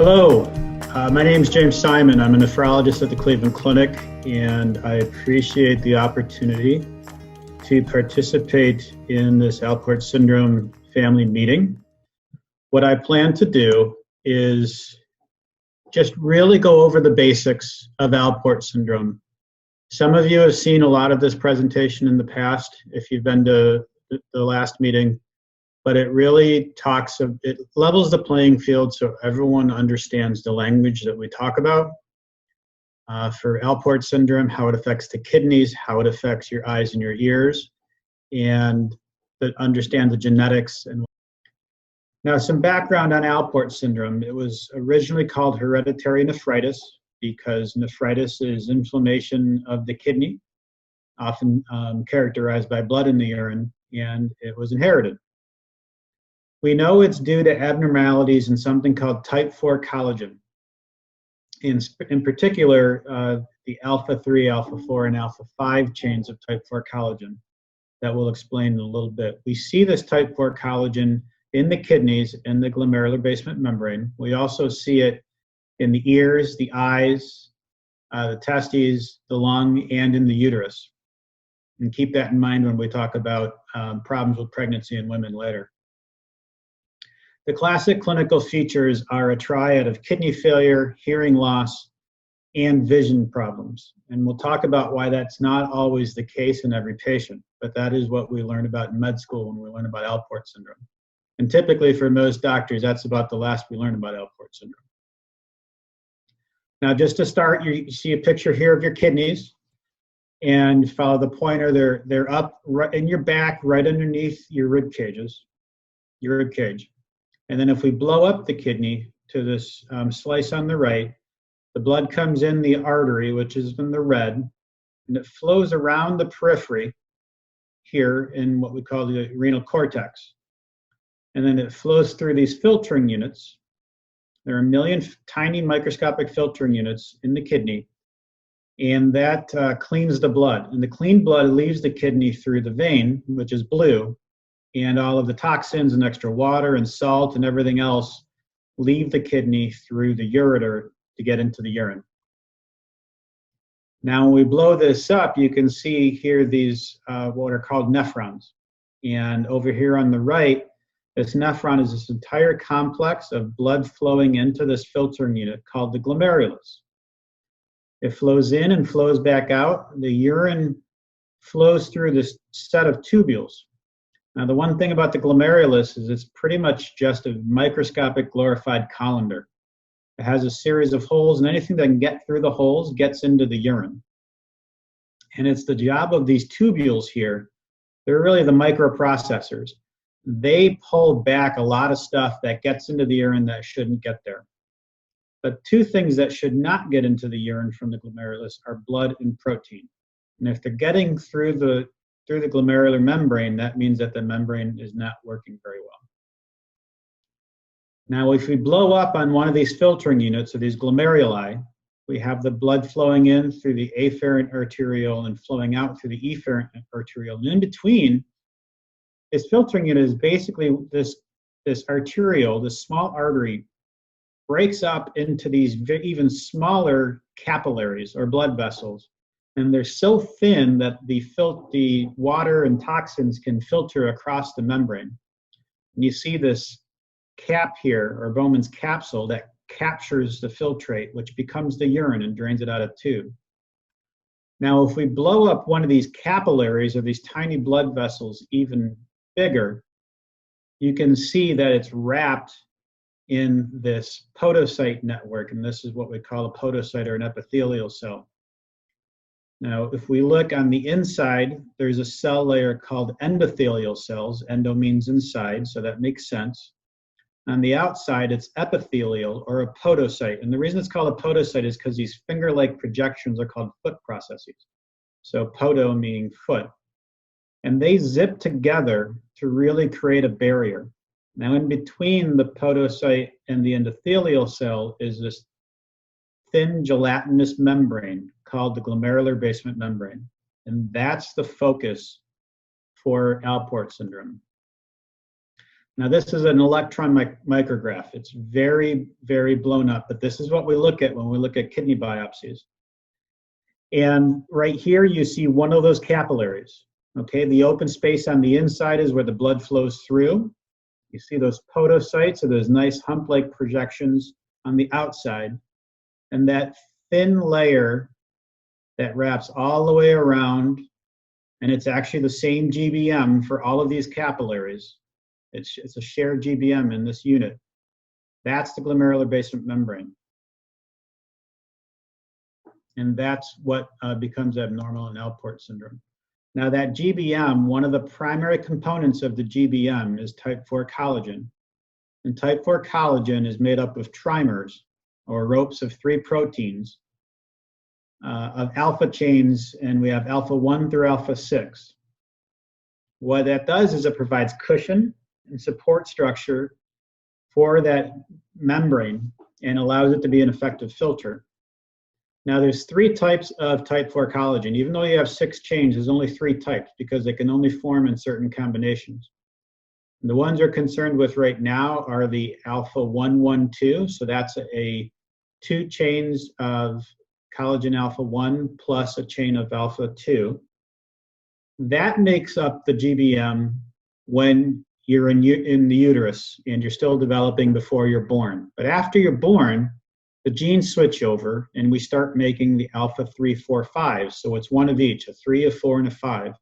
Hello, my name is James Simon. I'm a nephrologist at the Cleveland Clinic, and I appreciate the opportunity to participate in this Alport syndrome family meeting. What I plan to do is just really go over the basics of Alport syndrome. Some of you have seen a lot of this presentation in the past if you've been to the last meeting, but it really it levels the playing field so everyone understands the language that we talk about. For Alport syndrome, how it affects the kidneys, how it affects your eyes and your ears, and understand the genetics. Now, some background on Alport syndrome. It was originally called hereditary nephritis because nephritis is inflammation of the kidney, often characterized by blood in the urine, and it was inherited. We know it's due to abnormalities in something called type 4 collagen. In particular, the alpha 3, alpha 4, and alpha 5 chains of type 4 collagen that we'll explain in a little bit. We see this type 4 collagen in the kidneys and the glomerular basement membrane. We also see it in the ears, the eyes, the testes, the lung, and in the uterus. And keep that in mind when we talk about problems with pregnancy in women later. The classic clinical features are a triad of kidney failure, hearing loss, and vision problems. And we'll talk about why that's not always the case in every patient, but that is what we learn about in med school when we learn about Alport syndrome. And typically for most doctors, that's about the last we learn about Alport syndrome. Now, just to start, you see a picture here of your kidneys, and follow the pointer. They're up right in your back, right underneath your rib cage. And then if we blow up the kidney to this slice on the right, the blood comes in the artery, which is in the red, and it flows around the periphery here in what we call the renal cortex. And then it flows through these filtering units. There are 1 million tiny microscopic filtering units in the kidney, and that cleans the blood. And the clean blood leaves the kidney through the vein, which is blue, and all of the toxins and extra water and salt and everything else leave the kidney through the ureter to get into the urine. Now, when we blow this up, you can see here these what are called nephrons. And over here on the right, this nephron is this entire complex of blood flowing into this filtering unit called the glomerulus. It flows in and flows back out. The urine flows through this set of tubules. Now, the one thing about the glomerulus is it's pretty much just a microscopic glorified colander. It has a series of holes, and anything that can get through the holes gets into the urine. And it's the job of these tubules here. They're really the microprocessors. They pull back a lot of stuff that gets into the urine that shouldn't get there. But two things that should not get into the urine from the glomerulus are blood and protein. And if they're getting through the glomerular membrane, that means that the membrane is not working very well. Now, if we blow up on one of these filtering units, or these glomeruli, we have the blood flowing in through the afferent arteriole and flowing out through the efferent arteriole. And in between, this filtering unit is basically this arteriole, this small artery, breaks up into these even smaller capillaries or blood vessels. And they're so thin that the water and toxins can filter across the membrane. And you see this cap here, or Bowman's capsule, that captures the filtrate, which becomes the urine and drains it out of the tube. Now, if we blow up one of these capillaries, or these tiny blood vessels even bigger, you can see that it's wrapped in this podocyte network, and this is what we call a podocyte, or an epithelial cell. Now, if we look on the inside, there's a cell layer called endothelial cells. Endo means inside, so that makes sense. On the outside, it's epithelial, or a podocyte. And the reason it's called a podocyte is because these finger-like projections are called foot processes. So podo meaning foot. And they zip together to really create a barrier. Now, in between the podocyte and the endothelial cell is this thin gelatinous membrane called the glomerular basement membrane. And that's the focus for Alport syndrome. Now this is an electron micrograph. It's very, very blown up, but this is what we look at when we look at kidney biopsies. And right here you see one of those capillaries. Okay, the open space on the inside is where the blood flows through. You see those podocytes, or those nice hump-like projections on the outside. And that thin layer that wraps all the way around, and it's actually the same GBM for all of these capillaries. It's a shared GBM in this unit. That's the glomerular basement membrane. And that's what becomes abnormal in Alport syndrome. Now that GBM, one of the primary components of the GBM is type 4 collagen. And type 4 collagen is made up of trimers, or ropes of 3 proteins, of alpha chains, and we have alpha 1 through alpha 6. What that does is it provides cushion and support structure for that membrane and allows it to be an effective filter. Now there's 3 types of type 4 collagen. Even though you have 6 chains, there's only 3 types because they can only form in certain combinations. And the ones we're concerned with right now are the alpha 112, so that's 2 chains of collagen alpha 1 plus a chain of alpha 2. That makes up the GBM when you're in the uterus and you're still developing before you're born. But after you're born, the genes switch over and we start making the alpha 3, 4, 5. So it's one of each, a 3, a 4, and a 5.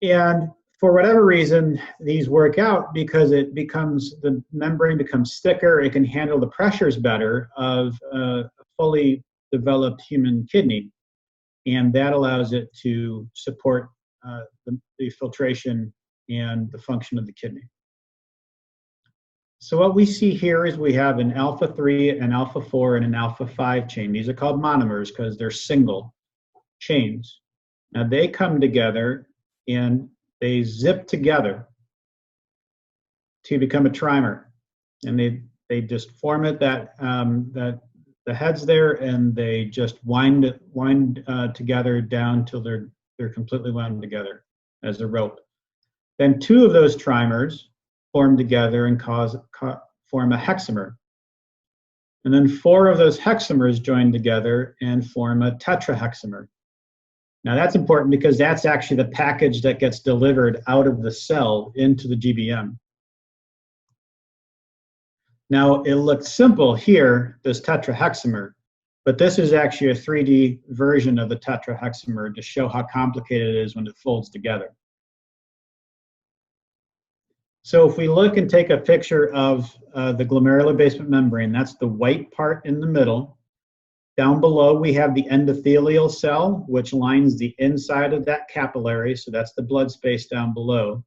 And for whatever reason, these work out because the membrane becomes thicker, it can handle the pressures better of a fully developed human kidney. And that allows it to support the filtration and the function of the kidney. So what we see here is we have an alpha 3, an alpha 4, and an alpha 5 chain. These are called monomers because they're single chains. Now they come together and they zip together to become a trimer. And they just form it, the head's there, and they just wind together down till they're completely wound together as a rope. Then 2 of those trimers form together and form a hexamer. And then 4 of those hexamers join together and form a tetrahexamer. Now that's important because that's actually the package that gets delivered out of the cell into the GBM. Now it looks simple here, this tetrahexamer, but this is actually a 3D version of the tetrahexamer to show how complicated it is when it folds together. So if we look and take a picture of the glomerular basement membrane, that's the white part in the middle. Down below, we have the endothelial cell, which lines the inside of that capillary, so that's the blood space down below.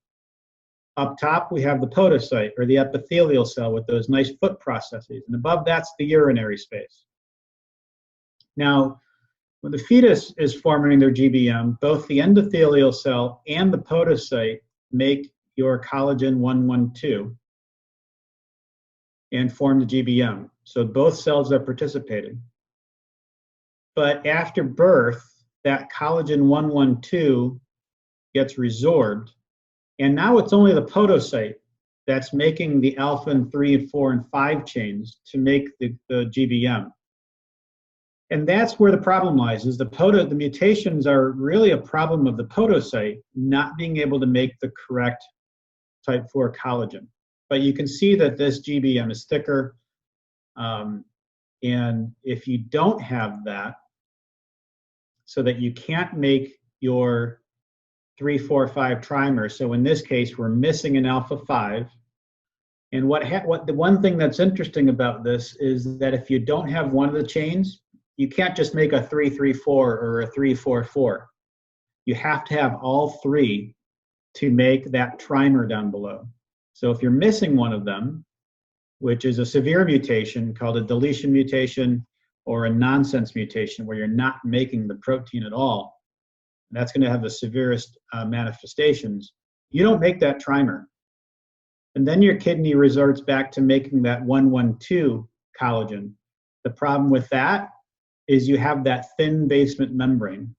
Up top, we have the podocyte, or the epithelial cell, with those nice foot processes, and above that's the urinary space. Now, when the fetus is forming their GBM, both the endothelial cell and the podocyte make your collagen 112 and form the GBM. So both cells are participating. But after birth, that collagen 112 gets resorbed, and now it's only the podocyte that's making the alpha 3 and 4 and 5 chains to make the GBM. And that's where the problem lies, is the mutations are really a problem of the podocyte not being able to make the correct type 4 collagen. But you can see that this GBM is thicker, and if you don't have that, so that you can't make your 3, 4, 5 trimer, so in this case we're missing an alpha 5, and the one thing that's interesting about this is that if you don't have one of the chains, you can't just make a 3, 3, 4 or a 3, 4, 4. You have to have all 3 to make that trimer down below. So if you're missing one of them, which is a severe mutation called a deletion mutation or a nonsense mutation where you're not making the protein at all, that's going to have the severest manifestations, you don't make that trimer. And then your kidney resorts back to making that 112 collagen. The problem with that is you have that thin basement membrane.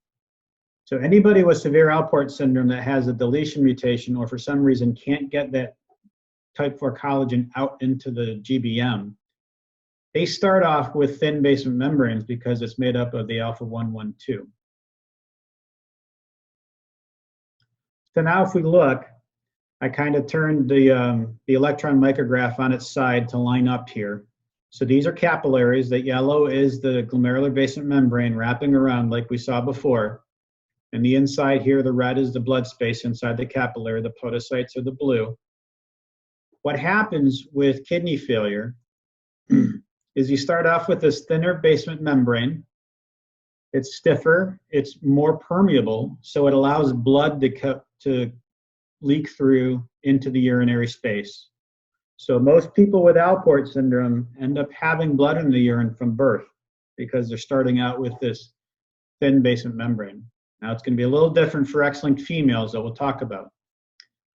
So anybody with severe Alport syndrome that has a deletion mutation or for some reason can't get that type 4 collagen out into the GBM, they start off with thin basement membranes because it's made up of the alpha-1,1,2. So now if we look, I kind of turned the electron micrograph on its side to line up here. So these are capillaries. The yellow is the glomerular basement membrane wrapping around like we saw before. And the inside here, the red is the blood space inside the capillary. The podocytes are the blue. What happens with kidney failure is you start off with this thinner basement membrane. It's stiffer, it's more permeable, so it allows blood to leak through into the urinary space. So most people with Alport syndrome end up having blood in the urine from birth because they're starting out with this thin basement membrane. Now it's going to be a little different for X-linked females that we'll talk about.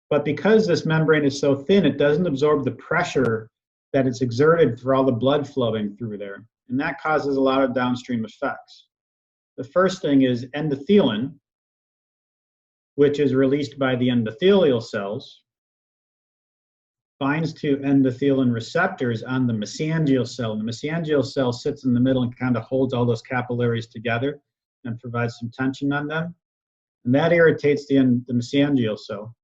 But because this membrane is so thin, it doesn't absorb the pressure that it's exerted for all the blood flowing through there. And that causes a lot of downstream effects. The first thing is endothelin, which is released by the endothelial cells, binds to endothelin receptors on the mesangial cell. And the mesangial cell sits in the middle and kind of holds all those capillaries together and provides some tension on them. And that irritates the mesangial cell.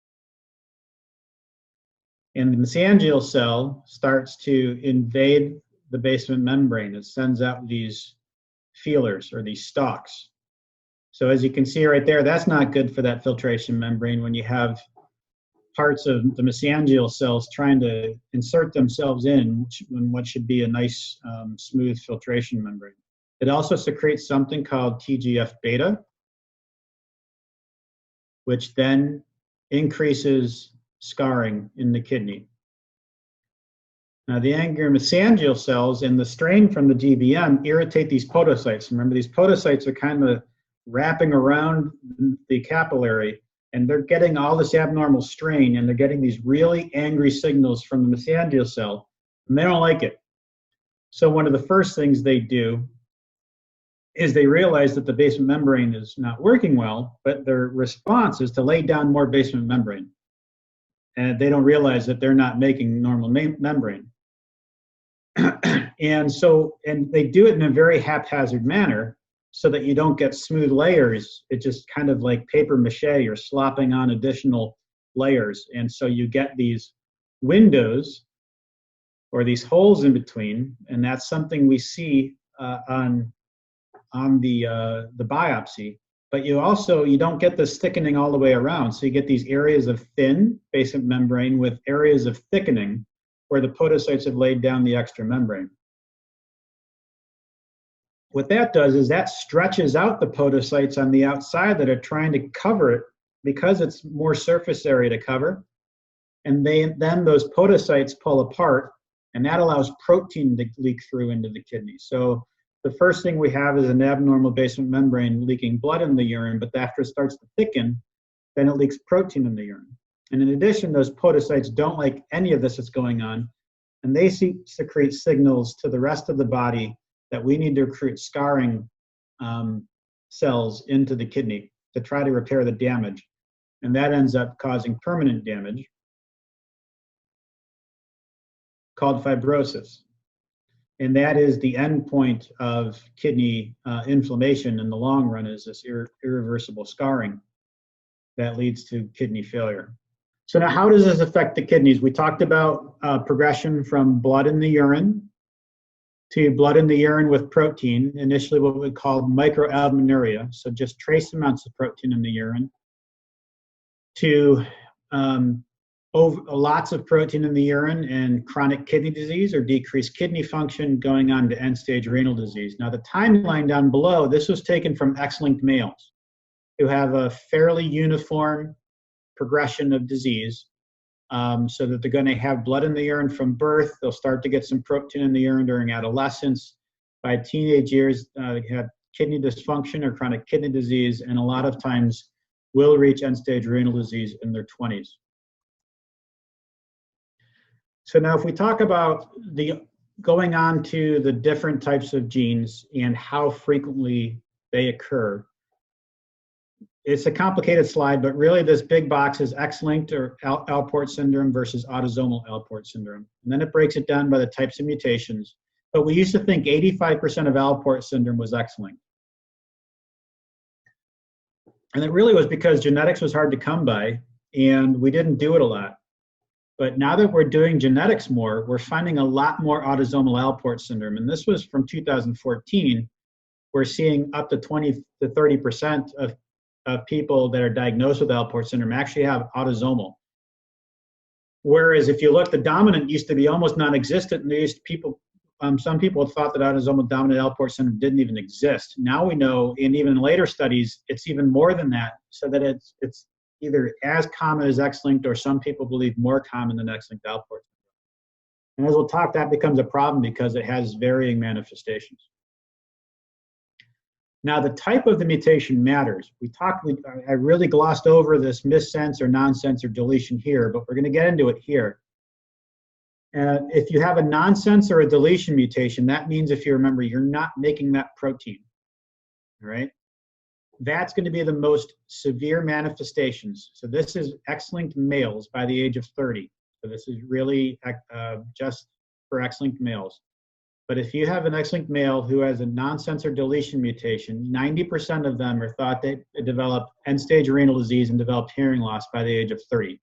And the mesangial cell starts to invade the basement membrane. It sends out these feelers or these stalks. So as you can see right there, that's not good for that filtration membrane when you have parts of the mesangial cells trying to insert themselves in what should be a nice, smooth filtration membrane. It also secretes something called TGF-beta, which then increases scarring in the kidney. Now, the angular mesangial cells and the strain from the GBM irritate these podocytes. Remember, these podocytes are kind of wrapping around the capillary, and they're getting all this abnormal strain, and they're getting these really angry signals from the mesangial cell, and they don't like it. So one of the first things they do is they realize that the basement membrane is not working well, but their response is to lay down more basement membrane. And they don't realize that they're not making normal membrane. And they do it in a very haphazard manner so that you don't get smooth layers. It's just kind of like paper mache, you're slopping on additional layers. And so you get these windows or these holes in between, and that's something we see on the biopsy. But you don't get this thickening all the way around. So you get these areas of thin basement membrane with areas of thickening where the podocytes have laid down the extra membrane. What that does is that stretches out the podocytes on the outside that are trying to cover it because it's more surface area to cover. And then those podocytes pull apart, and that allows protein to leak through into the kidney. So the first thing we have is an abnormal basement membrane leaking blood in the urine, but after it starts to thicken, then it leaks protein in the urine. And in addition, those podocytes don't like any of this that's going on, and they secrete signals to the rest of the body that we need to recruit scarring cells into the kidney to try to repair the damage. And that ends up causing permanent damage called fibrosis. And that is the end point of kidney inflammation in the long run, is this irreversible scarring that leads to kidney failure. So now how does this affect the kidneys? We talked about progression from blood in the urine to blood in the urine with protein, initially what we call microalbuminuria, so just trace amounts of protein in the urine, to lots of protein in the urine and chronic kidney disease or decreased kidney function, going on to end-stage renal disease. Now the timeline down below, this was taken from X-linked males who have a fairly uniform progression of disease, so that they're going to have blood in the urine from birth. They'll start to get some protein in the urine during adolescence. By teenage years, they have kidney dysfunction or chronic kidney disease, and a lot of times will reach end-stage renal disease in their 20s. So now if we talk about going on to the different types of genes and how frequently they occur, it's a complicated slide, but really this big box is X-linked or Alport syndrome versus autosomal Alport syndrome. And then it breaks it down by the types of mutations. But we used to think 85% of Alport syndrome was X-linked. And it really was because genetics was hard to come by and we didn't do it a lot. But now that we're doing genetics more, we're finding a lot more autosomal Alport syndrome. And this was from 2014. We're seeing up to 20 to 30% of people that are diagnosed with Alport syndrome actually have autosomal. Whereas if you look, the dominant used to be almost non-existent, and some people thought that autosomal dominant Alport syndrome didn't even exist. Now we know, and even in later studies, it's even more than that, so that it's either as common as X-linked, or some people believe more common than X-linked Alport syndrome. And as we'll talk, that becomes a problem because it has varying manifestations. Now, the type of the mutation matters. I really glossed over this missense or nonsense or deletion here, but we're going to get into it here. If you have a nonsense or a deletion mutation, that means, if you remember, you're not making that protein, all right? That's going to be the most severe manifestations. So this is X-linked males by the age of 30. So this is really just for X-linked males. But if you have an X-linked male who has a nonsense or deletion mutation, 90% of them are thought they developed end-stage renal disease and developed hearing loss by the age of 30.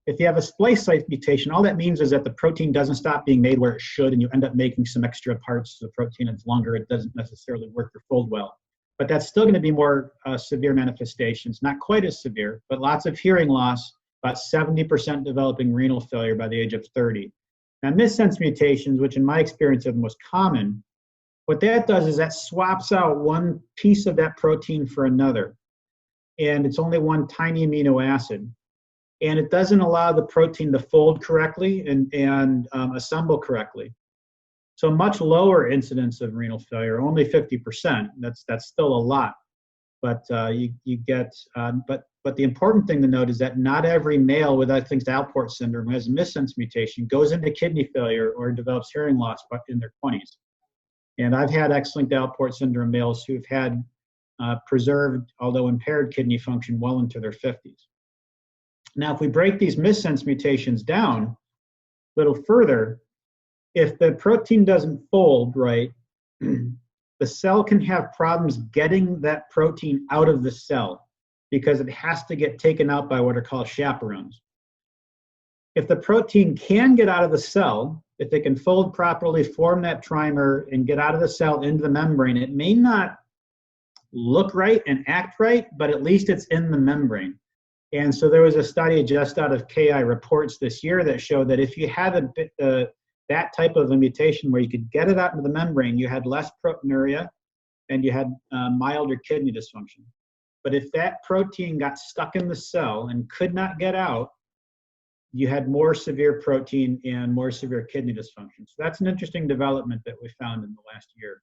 If you have a splice site mutation, all that means is that the protein doesn't stop being made where it should, and you end up making some extra parts of the protein. It's longer. It doesn't necessarily work or fold well. But that's still going to be more severe manifestations. Not quite as severe, but lots of hearing loss, about 70% developing renal failure by the age of 30. Now, missense mutations, which in my experience are the most common, what that does is that swaps out one piece of that protein for another. And it's only one tiny amino acid. And it doesn't allow the protein to fold correctly and assemble correctly. So much lower incidence of renal failure, only 50%. That's still a lot. But but the important thing to note is that not every male with Alport syndrome who has a missense mutation goes into kidney failure or develops hearing loss in their 20s. And I've had X-linked Alport syndrome males who've had preserved, although impaired, kidney function well into their 50s. Now, if we break these missense mutations down a little further, if the protein doesn't fold right, the cell can have problems getting that protein out of the cell because it has to get taken out by what are called chaperones. If the protein can get out of the cell, if it can fold properly, form that trimer, and get out of the cell into the membrane, it may not look right and act right, but at least it's in the membrane. And so there was a study just out of KI reports this year that showed that if you had that type of a mutation where you could get it out into the membrane, you had less proteinuria and you had milder kidney dysfunction. But if that protein got stuck in the cell and could not get out, you had more severe protein and more severe kidney dysfunction. So that's an interesting development that we found in the last year.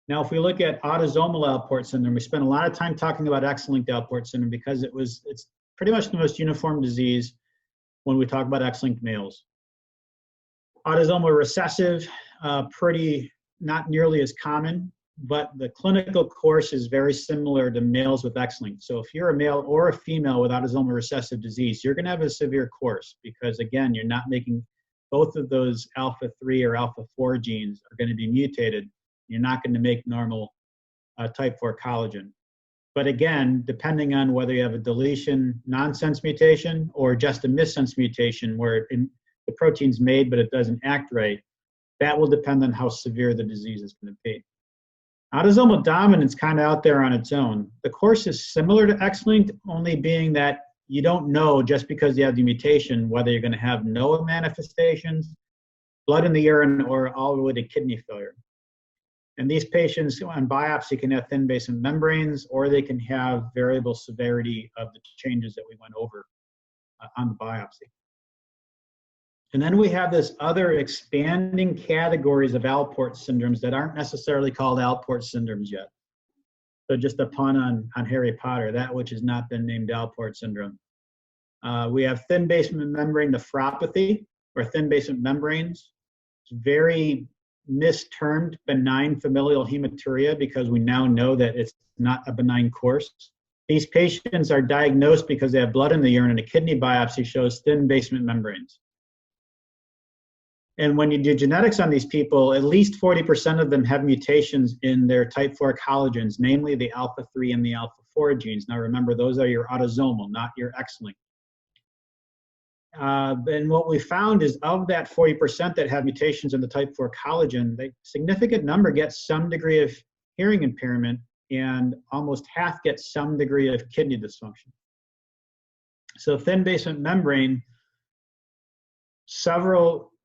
Now, if we look at autosomal Alport syndrome, we spent a lot of time talking about X-linked Alport syndrome because it's pretty much the most uniform disease when we talk about X-linked males. Autosomal recessive, not nearly as common, but the clinical course is very similar to males with X-linked. So if you're a male or a female with autosomal recessive disease, you're going to have a severe course because, again, you're not making both of those alpha 3 or alpha 4 genes are going to be mutated. You're not going to make normal type 4 collagen. But again, depending on whether you have a deletion nonsense mutation or just a missense mutation where the protein's made but it doesn't act right, that will depend on how severe the disease is going to be. Autosomal dominance kind of out there on its own. The course is similar to X-linked, only being that you don't know just because you have the mutation whether you're going to have no manifestations, blood in the urine, or all the way to kidney failure. And these patients on biopsy can have thin basement membranes, or they can have variable severity of the changes that we went over on the biopsy. And then we have this other expanding categories of Alport syndromes that aren't necessarily called Alport syndromes yet. So just a pun on Harry Potter, that which has not been named Alport syndrome. We have thin basement membrane nephropathy, or thin basement membranes. It's very mistermed benign familial hematuria because we now know that it's not a benign course. These patients are diagnosed because they have blood in the urine and a kidney biopsy shows thin basement membranes. And when you do genetics on these people, at least 40% of them have mutations in their type 4 collagens, namely the alpha 3 and the alpha 4 genes. Now remember, those are your autosomal, not your X-linked. And what we found is of that 40% that have mutations in the type 4 collagen, a significant number get some degree of hearing impairment, and almost half get some degree of kidney dysfunction. So thin basement membrane,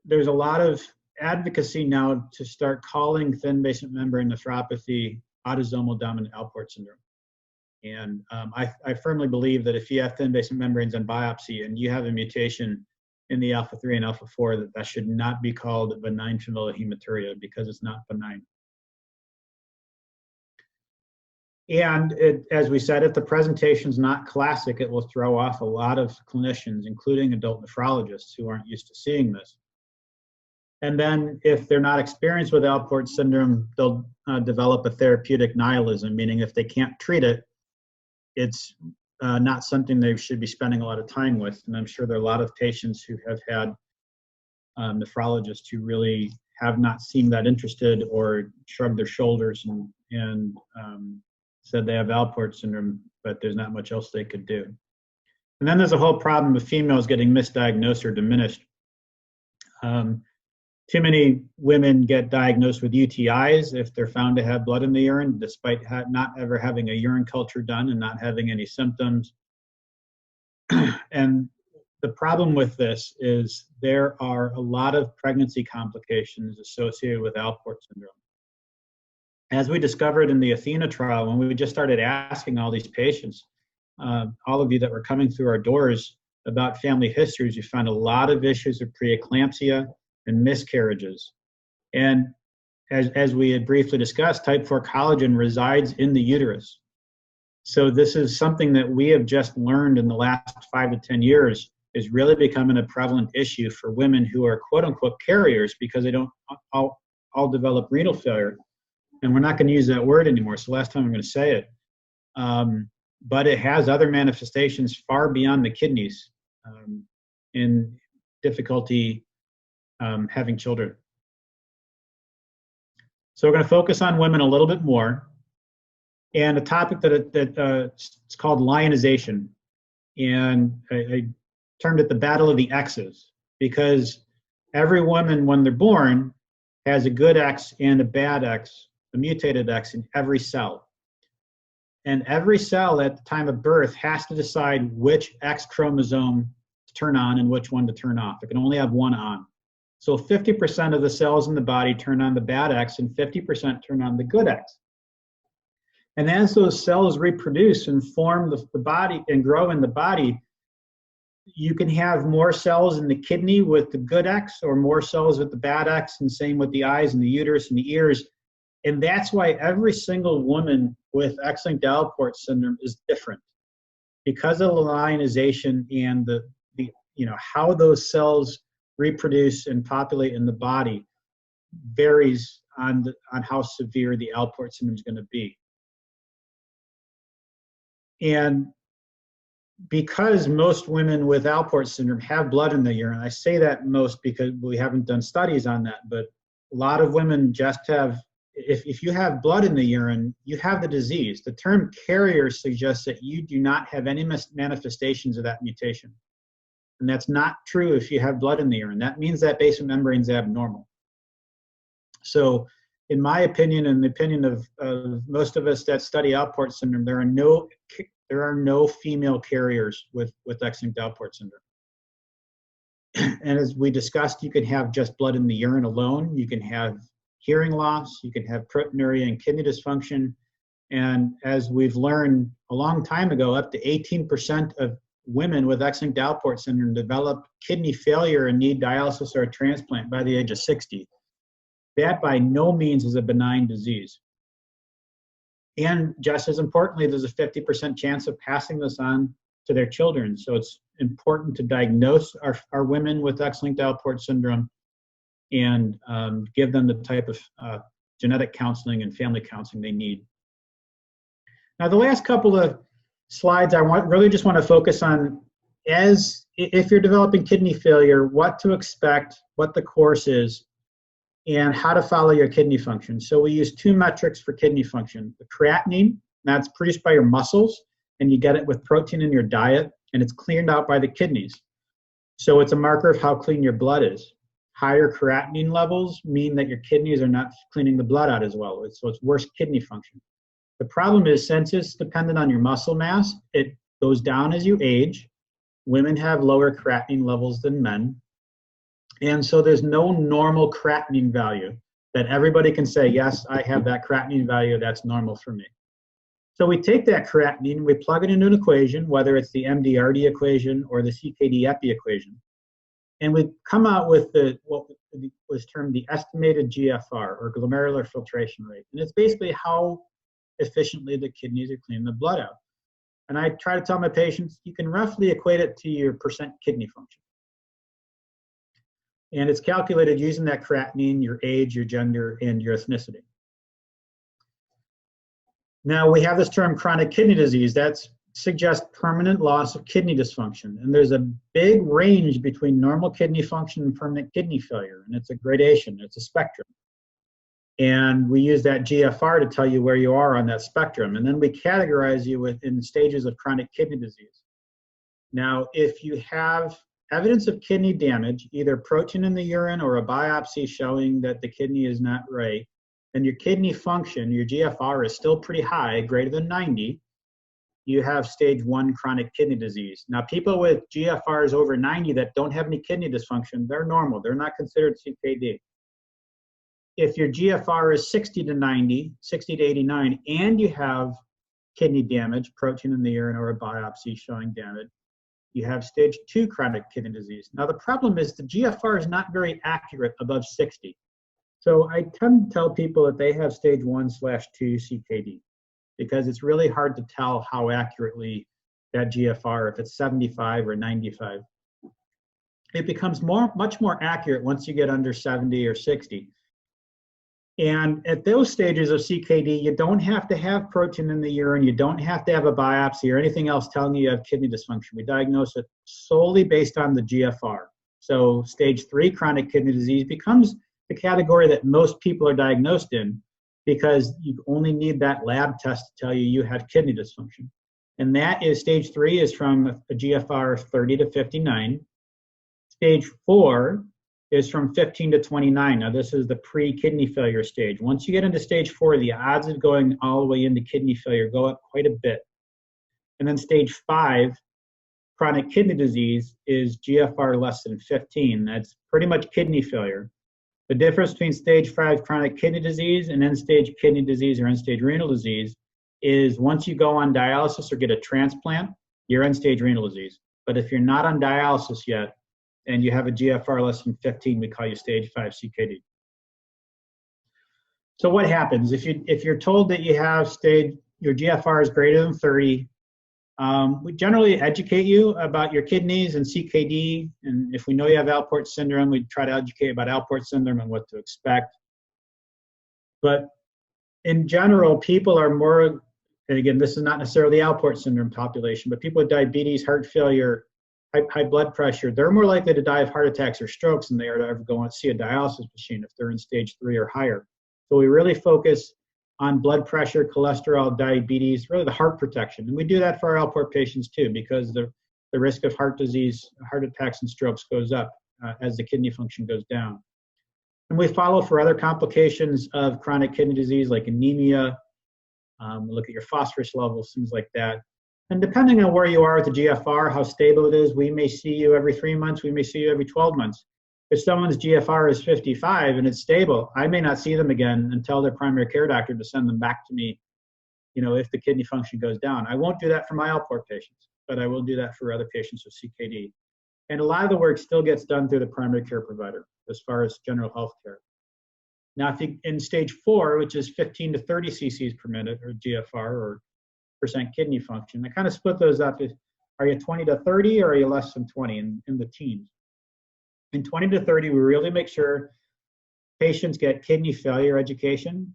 there's a lot of advocacy now to start calling thin basement membrane nephropathy autosomal dominant Alport syndrome. And I firmly believe that if you have thin basement membranes on biopsy and you have a mutation in the alpha 3 and alpha 4, that should not be called benign familial hematuria because it's not benign. And as we said, if the presentation's not classic, it will throw off a lot of clinicians, including adult nephrologists who aren't used to seeing this. And then if they're not experienced with Alport syndrome, they'll develop a therapeutic nihilism, meaning if they can't treat it, it's not something they should be spending a lot of time with. And I'm sure there are a lot of patients who have had nephrologists who really have not seemed that interested or shrugged their shoulders and said they have Alport syndrome, but there's not much else they could do. And then there's a whole problem of females getting misdiagnosed or diminished. Too many women get diagnosed with UTIs if they're found to have blood in the urine, despite not ever having a urine culture done and not having any symptoms. And the problem with this is there are a lot of pregnancy complications associated with Alport syndrome. As we discovered in the Athena trial, when we just started asking all these patients, all of you that were coming through our doors about family histories, you found a lot of issues of preeclampsia and miscarriages. And as we had briefly discussed, type 4 collagen resides in the uterus. So this is something that we have just learned in the last 5 to 10 years is really becoming a prevalent issue for women who are quote unquote carriers because they don't all develop renal failure. And we're not going to use that word anymore, so last time I'm going to say it. But it has other manifestations far beyond the kidneys in difficulty having children. So we're going to focus on women a little bit more, and a topic that it's called lionization, and I termed it the battle of the X's, because every woman when they're born has a good X and a bad X, a mutated X in every cell. And every cell at the time of birth has to decide which X chromosome to turn on and which one to turn off. It can only have one on. So 50% of the cells in the body turn on the bad X and 50% turn on the good X. And as those cells reproduce and form the body and grow in the body, you can have more cells in the kidney with the good X or more cells with the bad X, and same with the eyes and the uterus and the ears. And that's why every single woman with X-linked Alport syndrome is different, because of the lionization and the how those cells reproduce and populate in the body varies on how severe the Alport syndrome is going to be. And because most women with Alport syndrome have blood in the urine, I say that most because we haven't done studies on that, but a lot of women just have, if you have blood in the urine, you have the disease. The term carrier suggests that you do not have any manifestations of that mutation. And that's not true if you have blood in the urine. That means that basement membrane is abnormal. So in my opinion, and the opinion of most of us that study Alport syndrome, there are no female carriers with X-linked Alport syndrome. And as we discussed, you can have just blood in the urine alone. You can have hearing loss. You can have proteinuria and kidney dysfunction. And as we've learned a long time ago, up to 18% of women with X-linked Alport syndrome develop kidney failure and need dialysis or a transplant by the age of 60. That by no means is a benign disease. And just as importantly, there's a 50% chance of passing this on to their children. So it's important to diagnose our women with X-linked Alport syndrome and give them the type of genetic counseling and family counseling they need. Now, the last couple of slides, I really just want to focus on, if you're developing kidney failure, what to expect, what the course is, and how to follow your kidney function. So we use 2 metrics for kidney function. The creatinine, that's produced by your muscles, and you get it with protein in your diet, and it's cleaned out by the kidneys. So it's a marker of how clean your blood is. Higher creatinine levels mean that your kidneys are not cleaning the blood out as well, so it's worse kidney function. The problem is, since it's dependent on your muscle mass, it goes down as you age. Women have lower creatinine levels than men. And so there's no normal creatinine value that everybody can say, yes, I have that creatinine value, that's normal for me. So we take that creatinine, we plug it into an equation, whether it's the MDRD equation or the CKD-EPI equation, and we come out with what was termed the estimated GFR, or glomerular filtration rate. And it's basically how efficiently the kidneys are cleaning the blood out. And I try to tell my patients, you can roughly equate it to your percent kidney function. And it's calculated using that creatinine, your age, your gender, and your ethnicity. Now, we have this term chronic kidney disease. That suggests permanent loss of kidney dysfunction. And there's a big range between normal kidney function and permanent kidney failure. And it's a gradation, it's a spectrum. And we use that GFR to tell you where you are on that spectrum. And then we categorize you in stages of chronic kidney disease. Now, if you have evidence of kidney damage, either protein in the urine or a biopsy showing that the kidney is not right, and your kidney function, your GFR, is still pretty high, greater than 90, you have stage 1 chronic kidney disease. Now, people with GFRs over 90 that don't have any kidney dysfunction, they're normal. They're not considered CKD. If your GFR is 60 to 90, 60 to 89, and you have kidney damage, protein in the urine, or a biopsy showing damage, you have stage 2 chronic kidney disease. Now, the problem is the GFR is not very accurate above 60. So I tend to tell people that they have stage 1/2 CKD, because it's really hard to tell how accurately that GFR, if it's 75 or 95. It becomes much more accurate once you get under 70 or 60. And at those stages of CKD, you don't have to have protein in the urine, you don't have to have a biopsy or anything else telling you have kidney dysfunction. We diagnose it solely based on the GFR. So stage 3 chronic kidney disease becomes the category that most people are diagnosed in, because you only need that lab test to tell you had kidney dysfunction. And that is, stage 3 is from a GFR of 30 to 59. Stage 4 is from 15 to 29. Now, this is the pre-kidney failure stage. Once you get into stage 4, the odds of going all the way into kidney failure go up quite a bit. And then stage 5, chronic kidney disease, is GFR less than 15. That's pretty much kidney failure. The difference between stage 5 chronic kidney disease and end-stage kidney disease or end-stage renal disease is, once you go on dialysis or get a transplant, you're end-stage renal disease. But if you're not on dialysis yet, and you have a GFR less than 15, we call you stage 5 CKD. So what happens if you're told that you have your GFR is greater than 30? We generally educate you about your kidneys and CKD, and if we know you have Alport syndrome, we try to educate about Alport syndrome and what to expect. But in general, people are more, and again, this is not necessarily the Alport syndrome population, but people with diabetes, heart failure, high blood pressure, they're more likely to die of heart attacks or strokes than they are to ever go and see a dialysis machine if they're in stage 3 or higher. So we really focus on blood pressure, cholesterol, diabetes, really the heart protection. And we do that for our Alport patients too, because the risk of heart disease, heart attacks and strokes goes up as the kidney function goes down. And we follow for other complications of chronic kidney disease like anemia. We look at your phosphorus levels, things like that. And depending on where you are with the GFR, how stable it is, we may see you every 3 months, we may see you every 12 months. If someone's GFR is 55 and it's stable, I may not see them again and tell their primary care doctor to send them back to me, if the kidney function goes down. I won't do that for my Alport patients, but I will do that for other patients with CKD. And a lot of the work still gets done through the primary care provider as far as general health care. Now, if you in stage 4, which is 15 to 30 cc's per minute, or GFR, or percent kidney function, I kind of split those up. Are you 20 to 30 or are you less than 20 in the teens? In 20 to 30, we really make sure patients get kidney failure education,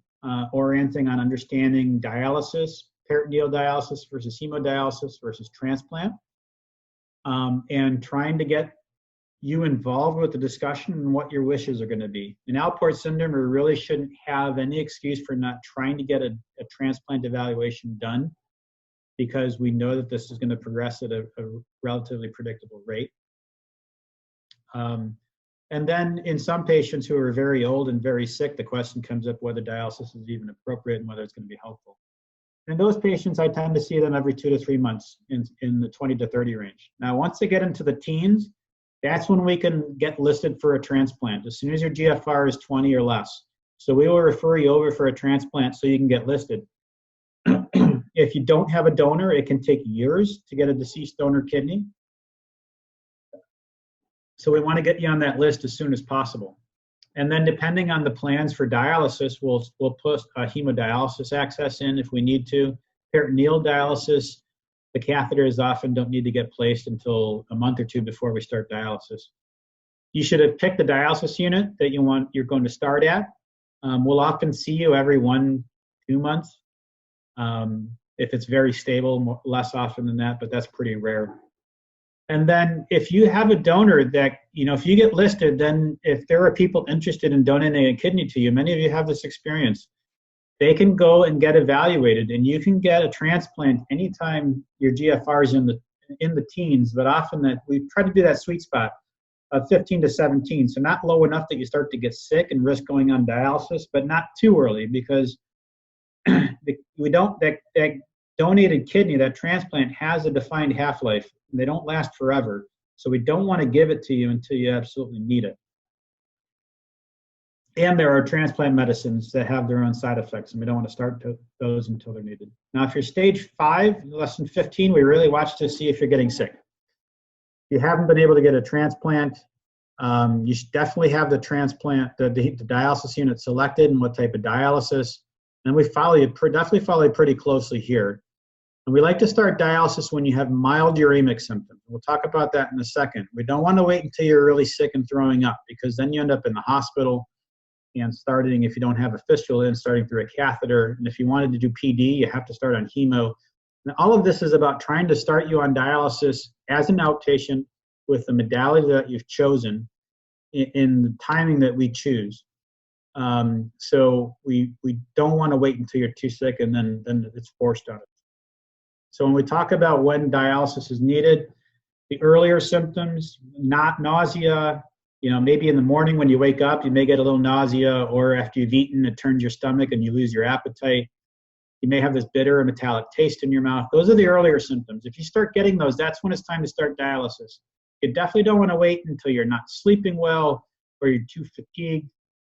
orienting on understanding dialysis, peritoneal dialysis versus hemodialysis versus transplant, and trying to get you involved with the discussion and what your wishes are going to be. In Alport syndrome, we really shouldn't have any excuse for not trying to get a transplant evaluation done, because we know that this is going to progress at a relatively predictable rate. And then in some patients who are very old and very sick, the question comes up whether dialysis is even appropriate and whether it's going to be helpful. In those patients, I tend to see them every 2 to 3 months in the 20 to 30 range. Now, once they get into the teens, that's when we can get listed for a transplant, as soon as your GFR is 20 or less. So we will refer you over for a transplant so you can get listed. If you don't have a donor, it can take years to get a deceased donor kidney. So we want to get you on that list as soon as possible. And then depending on the plans for dialysis, we'll put hemodialysis access in if we need to. Peritoneal dialysis, the catheters often don't need to get placed until a month or two before we start dialysis. You should have picked the dialysis unit that you're going to start at. We'll often see you every 1-2 months. If it's very stable, less often than that, but that's pretty rare. And then if you have a donor that, if you get listed, then if there are people interested in donating a kidney to you, many of you have this experience, they can go and get evaluated, and you can get a transplant anytime your GFR is in the teens, but often that we try to do that sweet spot of 15 to 17. So not low enough that you start to get sick and risk going on dialysis, but not too early, because that donated kidney, that transplant, has a defined half-life. They don't last forever. So we don't want to give it to you until you absolutely need it. And there are transplant medicines that have their own side effects, and we don't want to start those until they're needed. Now, if you're stage 5, less than 15, we really watch to see if you're getting sick. If you haven't been able to get a transplant, you should definitely have the transplant, the dialysis unit selected and what type of dialysis. And we definitely follow you pretty closely here. And we like to start dialysis when you have mild uremic symptoms. We'll talk about that in a second. We don't want to wait until you're really sick and throwing up, because then you end up in the hospital and starting, if you don't have a fistula, and starting through a catheter. And if you wanted to do PD, you have to start on hemo. And all of this is about trying to start you on dialysis as an outpatient with the modality that you've chosen in the timing that we choose. So we don't want to wait until you're too sick and then it's forced on us. So when we talk about when dialysis is needed, the earlier symptoms, not nausea, maybe in the morning when you wake up, you may get a little nausea, or after you've eaten, it turns your stomach and you lose your appetite. You may have this bitter or metallic taste in your mouth. Those are the earlier symptoms. If you start getting those, that's when it's time to start dialysis. You definitely don't want to wait until you're not sleeping well or you're too fatigued.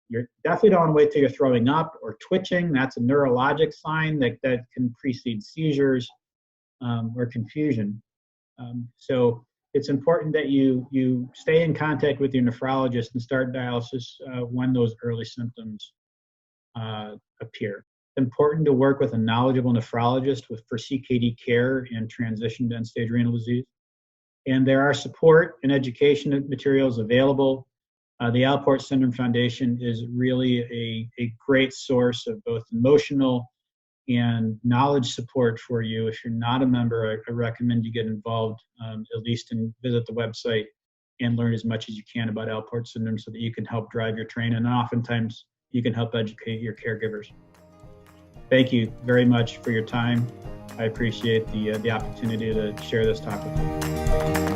You definitely don't want to wait till you're throwing up or twitching. That's a neurologic sign that can precede seizures or confusion. So it's important that you stay in contact with your nephrologist and start dialysis when those early symptoms appear. It's important to work with a knowledgeable nephrologist for CKD care and transition to end-stage renal disease. And there are support and education materials available. The Alport Syndrome Foundation is really a great source of both emotional and knowledge support for you. If you're not a member, I recommend you get involved, at least, and visit the website and learn as much as you can about Alport syndrome so that you can help drive your train, and oftentimes you can help educate your caregivers. Thank you very much for your time. I appreciate the opportunity to share this talk with you.